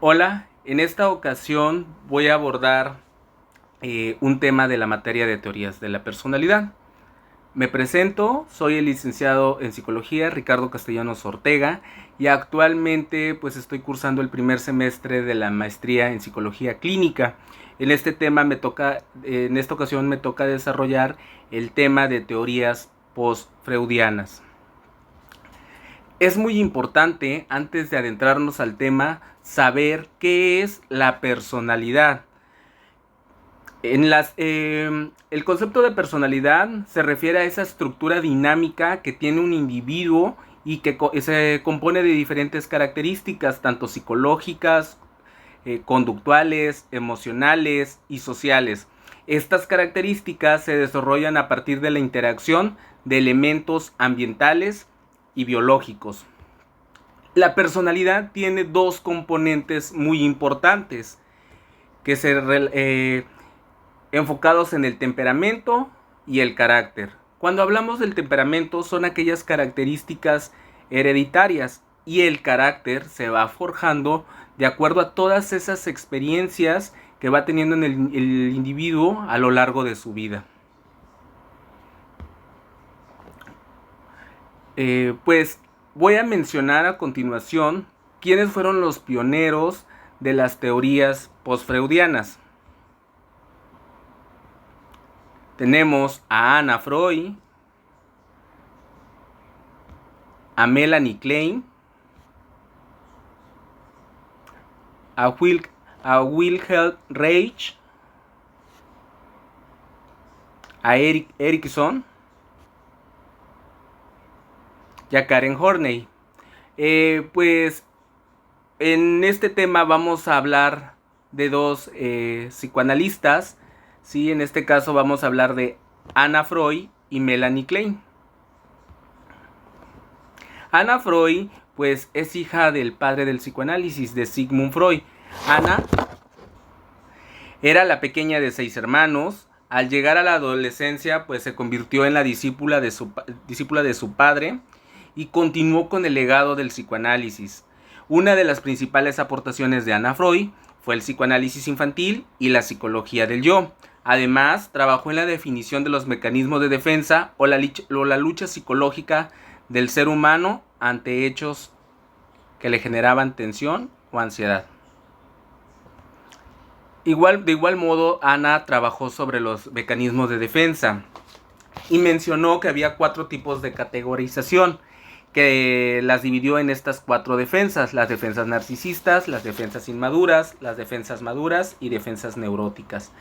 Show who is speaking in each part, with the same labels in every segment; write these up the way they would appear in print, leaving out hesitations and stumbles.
Speaker 1: Hola, en esta ocasión voy a abordar un tema de la materia de teorías de la personalidad. Me presento, soy el licenciado en psicología Ricardo Castellanos Ortega y actualmente pues estoy cursando el primer semestre de la maestría en psicología clínica. En este tema en esta ocasión me toca desarrollar el tema de teorías post-freudianas. Es muy importante, antes de adentrarnos al tema, saber qué es la personalidad. El concepto de personalidad se refiere a esa estructura dinámica que tiene un individuo y que se compone de diferentes características, tanto psicológicas, conductuales, emocionales y sociales. Estas características se desarrollan a partir de la interacción de elementos ambientales y biológicos. La personalidad tiene dos componentes muy importantes que enfocados en el temperamento y el carácter. Cuando hablamos del temperamento son aquellas características hereditarias y el carácter se va forjando de acuerdo a todas esas experiencias que va teniendo en el individuo a lo largo de su vida. Pues voy a mencionar a continuación quiénes fueron los pioneros de las teorías postfreudianas. Tenemos a Anna Freud, a Melanie Klein, a Wilhelm Reich, a Erik Erikson y a Karen Horney. Pues en este tema vamos a hablar de dos psicoanalistas. Sí, en este caso vamos a hablar de Anna Freud y Melanie Klein. Anna Freud, pues, es hija del padre del psicoanálisis, de Sigmund Freud. Anna era la pequeña de 6 hermanos. Al llegar a la adolescencia, pues se convirtió en la discípula de su padre y continuó con el legado del psicoanálisis. Una de las principales aportaciones de Anna Freud fue el psicoanálisis infantil y la psicología del yo. Además, trabajó en la definición de los mecanismos de defensa o la lucha psicológica del ser humano ante hechos que le generaban tensión o ansiedad. De igual modo, Anna trabajó sobre los mecanismos de defensa y mencionó que había 4 tipos de categorización, que las dividió en estas 4 defensas: las defensas narcisistas, las defensas inmaduras, las defensas maduras y defensas neuróticas.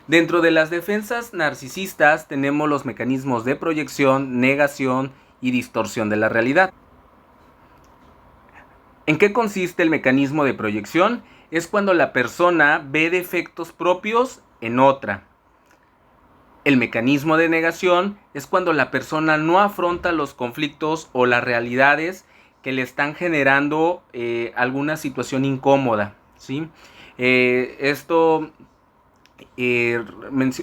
Speaker 1: Dentro de las defensas narcisistas tenemos los mecanismos de proyección, negación y distorsión de la realidad. ¿En qué consiste el mecanismo de proyección? Es cuando la persona ve defectos propios en otra. El mecanismo de negación es cuando la persona no afronta los conflictos o las realidades que le están generando alguna situación incómoda, ¿sí? Esto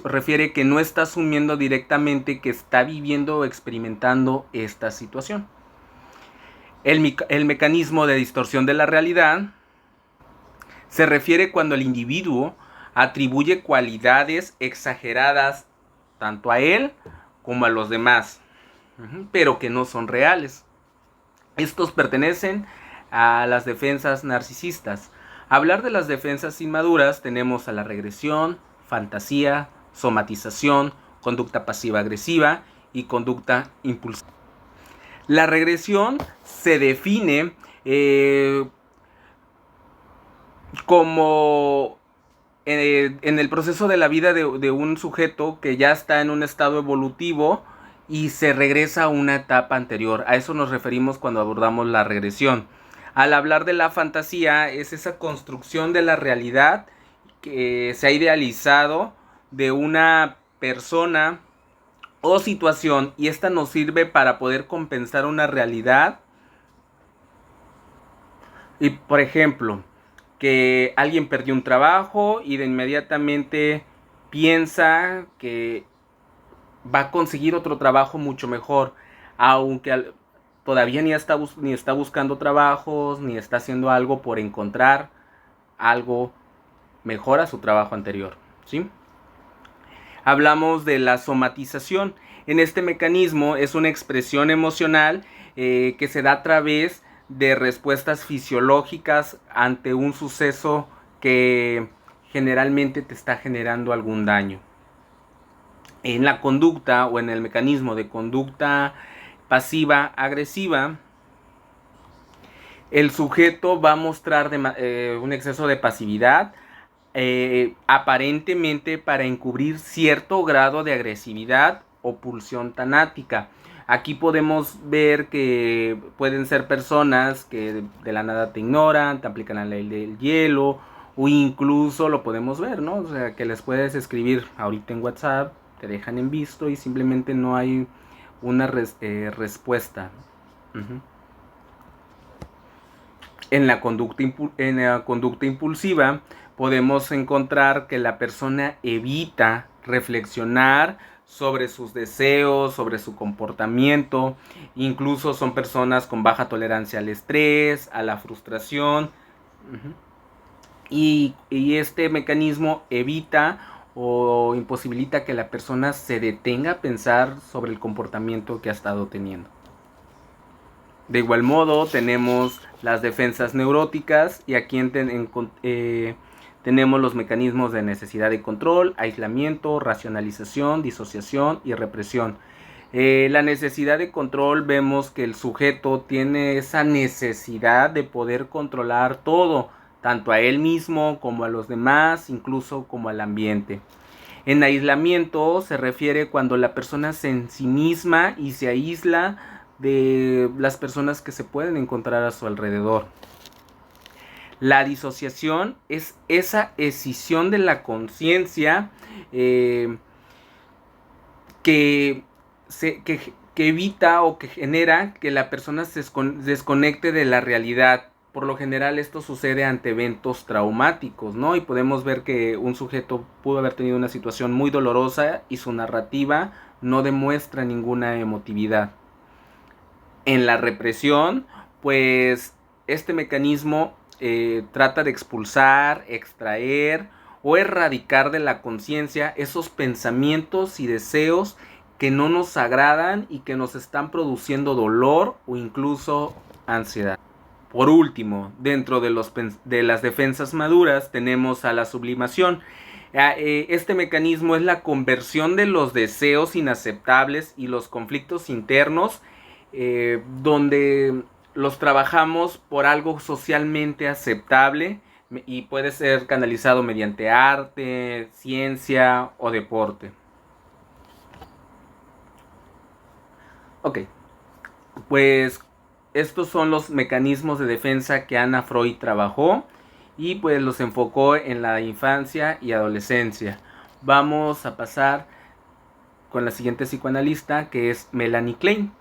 Speaker 1: refiere que no está asumiendo directamente que está viviendo o experimentando esta situación. El mecanismo de distorsión de la realidad se refiere cuando el individuo atribuye cualidades exageradas tanto a él como a los demás, pero que no son reales. Estos pertenecen a las defensas narcisistas. Hablar de las defensas inmaduras tenemos a la regresión, fantasía, somatización, conducta pasiva-agresiva y conducta impulsiva. La regresión se define como en el proceso de la vida de un sujeto que ya está en un estado evolutivo y se regresa a una etapa anterior. A eso nos referimos cuando abordamos la regresión. Al hablar de la fantasía, es esa construcción de la realidad que se ha idealizado de una persona o situación, y esta nos sirve para poder compensar una realidad. Y por ejemplo, que alguien perdió un trabajo y de inmediatamente piensa que va a conseguir otro trabajo mucho mejor, aunque todavía ni está buscando trabajos, ni está haciendo algo por encontrar algo mejor a su trabajo anterior, ¿sí? Hablamos de la somatización. En este mecanismo es una expresión emocional que se da a través de respuestas fisiológicas ante un suceso que generalmente te está generando algún daño. En la conducta o en el mecanismo de conducta pasiva agresiva, el sujeto va a mostrar un exceso de pasividad, aparentemente para encubrir cierto grado de agresividad o pulsión tanática. Aquí podemos ver que pueden ser personas que de la nada te ignoran, te aplican la ley del hielo, o incluso lo podemos ver, ¿no? O sea, que les puedes escribir ahorita en WhatsApp, te dejan en visto y simplemente no hay una respuesta. Uh-huh. En la conducta impulsiva podemos encontrar que la persona evita reflexionar sobre sus deseos, sobre su comportamiento. Incluso son personas con baja tolerancia al estrés, a la frustración. Y este mecanismo evita o imposibilita que la persona se detenga a pensar sobre el comportamiento que ha estado teniendo. De igual modo tenemos las defensas neuróticas y aquí tenemos los mecanismos de necesidad de control, aislamiento, racionalización, disociación y represión. La necesidad de control, vemos que el sujeto tiene esa necesidad de poder controlar todo, tanto a él mismo como a los demás, incluso como al ambiente. En aislamiento se refiere cuando la persona se ensimisma y se aísla de las personas que se pueden encontrar a su alrededor. La disociación es esa escisión de la conciencia que evita o que genera que la persona se desconecte de la realidad. Por lo general esto sucede ante eventos traumáticos, ¿no? Y podemos ver que un sujeto pudo haber tenido una situación muy dolorosa y su narrativa no demuestra ninguna emotividad. En la represión, pues este mecanismo trata de expulsar, extraer o erradicar de la conciencia esos pensamientos y deseos que no nos agradan y que nos están produciendo dolor o incluso ansiedad. Por último, dentro de las defensas maduras tenemos a la sublimación. Este mecanismo es la conversión de los deseos inaceptables y los conflictos internos, donde los trabajamos por algo socialmente aceptable y puede ser canalizado mediante arte, ciencia o deporte. Ok, pues estos son los mecanismos de defensa que Anna Freud trabajó y pues los enfocó en la infancia y adolescencia. Vamos a pasar con la siguiente psicoanalista, que es Melanie Klein.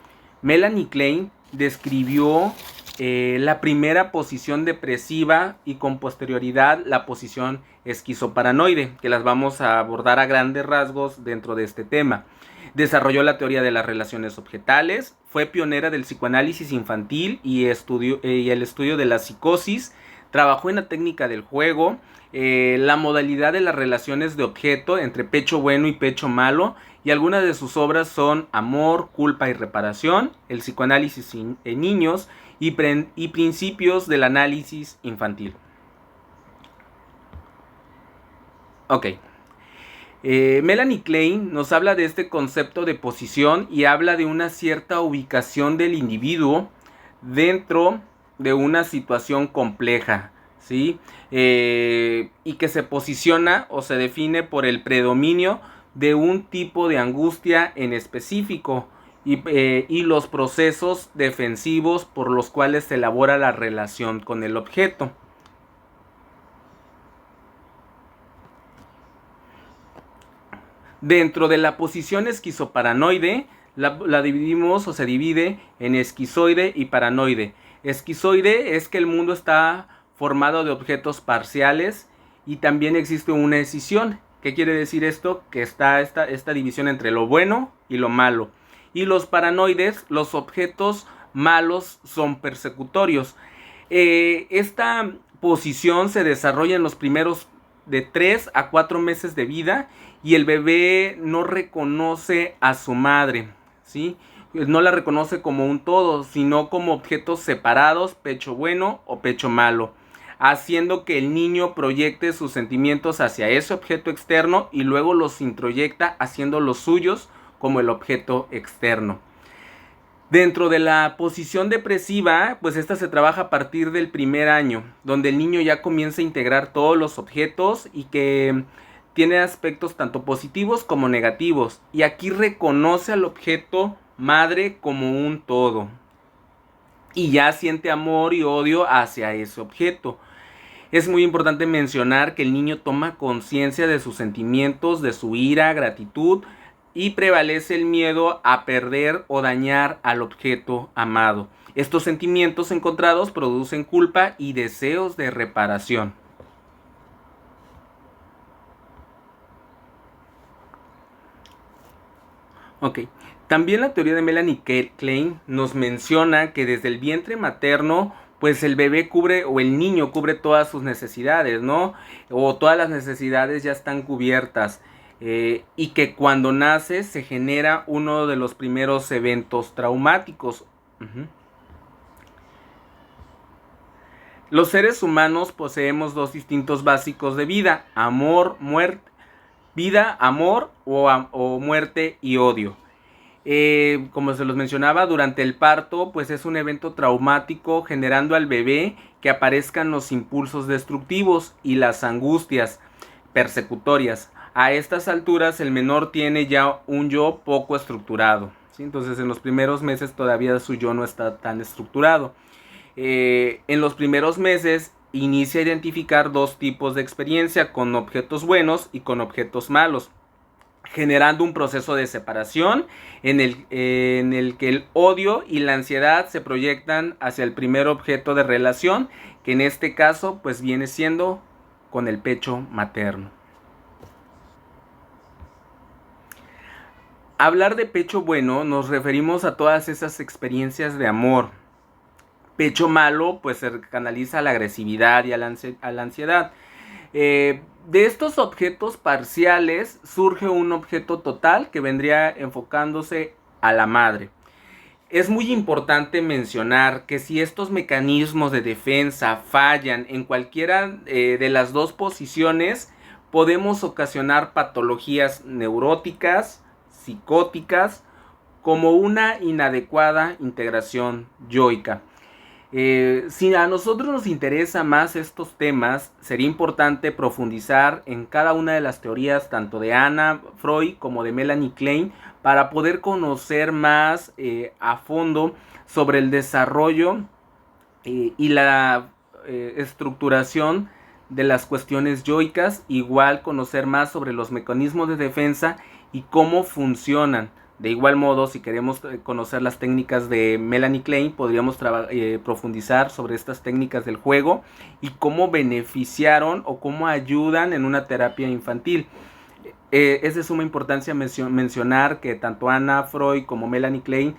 Speaker 1: Melanie Klein describió la primera posición depresiva y con posterioridad la posición esquizoparanoide, que las vamos a abordar a grandes rasgos dentro de este tema. Desarrolló la teoría de las relaciones objetales, fue pionera del psicoanálisis infantil y el estudio de la psicosis, trabajó en la técnica del juego, la modalidad de las relaciones de objeto entre pecho bueno y pecho malo, y algunas de sus obras son Amor, Culpa y Reparación, El psicoanálisis en niños y principios del análisis infantil. Ok. Melanie Klein nos habla de este concepto de posición y habla de una cierta ubicación del individuo dentro de una situación compleja, ¿sí? Y que se posiciona o se define por el predominio de un tipo de angustia en específico y los procesos defensivos por los cuales se elabora la relación con el objeto. Dentro de la posición esquizoparanoide, la dividimos o se divide en esquizoide y paranoide. Esquizoide es que el mundo está formado de objetos parciales y también existe una escisión. ¿Qué quiere decir esto? Que está esta división entre lo bueno y lo malo. Y los paranoides, los objetos malos son persecutorios. Esta posición se desarrolla en los primeros de 3 a 4 meses de vida y el bebé no reconoce a su madre, ¿sí? No la reconoce como un todo, sino como objetos separados, pecho bueno o pecho malo, haciendo que el niño proyecte sus sentimientos hacia ese objeto externo y luego los introyecta haciendo los suyos como el objeto externo. Dentro de la posición depresiva, pues esta se trabaja a partir del primer año, donde el niño ya comienza a integrar todos los objetos y que tiene aspectos tanto positivos como negativos. Y aquí reconoce al objeto madre como un todo. Y ya siente amor y odio hacia ese objeto. Es muy importante mencionar que el niño toma conciencia de sus sentimientos, de su ira, gratitud, y prevalece el miedo a perder o dañar al objeto amado. Estos sentimientos encontrados producen culpa y deseos de reparación. Ok. También la teoría de Melanie Klein nos menciona que desde el vientre materno, pues el bebé cubre o el niño cubre todas sus necesidades, ¿no? O todas las necesidades ya están cubiertas. Y que cuando nace se genera uno de los primeros eventos traumáticos. Los seres humanos poseemos dos instintos básicos de vida: amor, muerte. Vida, amor o muerte y odio. Como se los mencionaba, durante el parto, pues es un evento traumático, generando al bebé que aparezcan los impulsos destructivos y las angustias persecutorias. A estas alturas el menor tiene ya un yo poco estructurado, ¿sí? Entonces en los primeros meses todavía su yo no está tan estructurado. En los primeros meses inicia a identificar dos tipos de experiencia, con objetos buenos y con objetos malos, generando un proceso de separación en el que el odio y la ansiedad se proyectan hacia el primer objeto de relación, que en este caso pues viene siendo con el pecho materno. Hablar de pecho bueno nos referimos a todas esas experiencias de amor. Pecho malo pues se canaliza a la agresividad y a la ansiedad. De estos objetos parciales surge un objeto total que vendría enfocándose a la madre. Es muy importante mencionar que si estos mecanismos de defensa fallan en cualquiera de las dos posiciones, podemos ocasionar patologías neuróticas, psicóticas, como una inadecuada integración yoica. Si a nosotros nos interesa más estos temas, sería importante profundizar en cada una de las teorías, tanto de Anna Freud como de Melanie Klein, para poder conocer más a fondo sobre el desarrollo y la estructuración de las cuestiones yoicas, igual conocer más sobre los mecanismos de defensa y cómo funcionan. De igual modo, si queremos conocer las técnicas de Melanie Klein, podríamos profundizar sobre estas técnicas del juego y cómo beneficiaron o cómo ayudan en una terapia infantil. Es de suma importancia mencionar que tanto Anna Freud como Melanie Klein,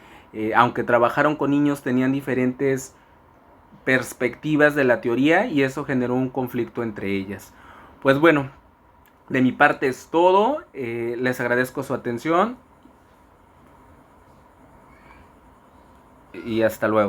Speaker 1: aunque trabajaron con niños, tenían diferentes perspectivas de la teoría y eso generó un conflicto entre ellas. Pues bueno, de mi parte es todo. Les agradezco su atención. Y hasta luego.